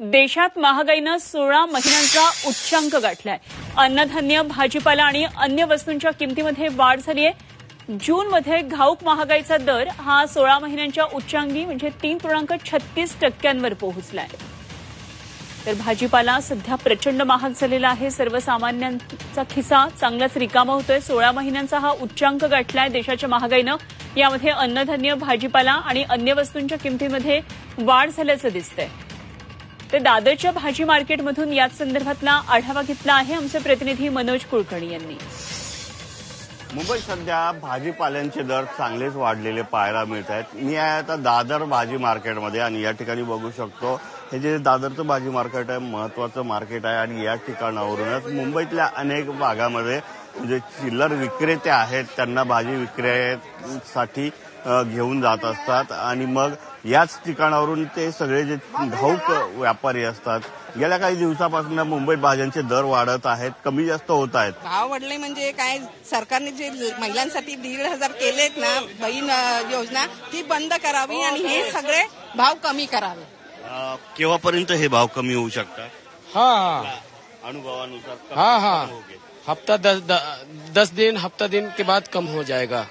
देशात महागाईनं 16 महिन्यांचा उच्चांक गाठलाय। अन्नधान्य, भाजीपाला आणि अन्य वस्तूंच्या किमतीमध्ये वाढ झाली आहे। जूनमध्ये घाऊक महागाईचा दर हा 16 महिन्यांच्या उच्चांकी म्हणजे 3.36% पोहोचलाय। तर भाजीपाला सध्या प्रचंड महाग झालेला आहे। सर्वसामान्यांचा खिसा चांगलाच रिकामा होतोय। 16 महिन्यांचा हा उच्चांक गाठलाय देशाच्या महागाईनं। यामध्ये अन्नधान्य, भाजीपाला आणि अन्य वस्तूंच्या किमतीमध्ये वाढ झाल्याचं दिसतंय। तर दादरच्या भाजी मार्केटमधून याच संदर्भातला आढावा घेतला आहे आमचे प्रतिनिधी मनोज कुलकर्णी यांनी। मुंबईत सध्या भाजीपाल्यांचे दर चांगलेच वाढलेले पाहायला मिळत आहेत। मी आहे आता दादर भाजी मार्केटमध्ये आणि या ठिकाणी बघू शकतो हे जे दादरचं भाजी मार्केट आहे महत्वाचं मार्केट आहे आणि या ठिकाणावरूनच मुंबईतल्या अनेक भागामध्ये जे चिल्लर विक्रेते आहेत त्यांना भाजी विक्रीसाठी घेऊन जात असतात आणि मग याच ठिकाणावरून ते सगळे जे घाऊक व्यापारी असतात गेल्या काही दिवसापासून मुंबईत भाज्यांचे दर वाढत आहेत, कमी जास्त होत आहेत। भाव वाढले म्हणजे काय, सरकारने जे महिलांसाठी 1,500 केलेत ना बहीण योजना ती बंद करावी आणि हे सगळे भाव कमी करावे। केव्हापर्यंत हे भाव कमी होऊ शकतात? अनुभवानुसार हफ्ता 10 दिन के बाद कम हो जाएगा।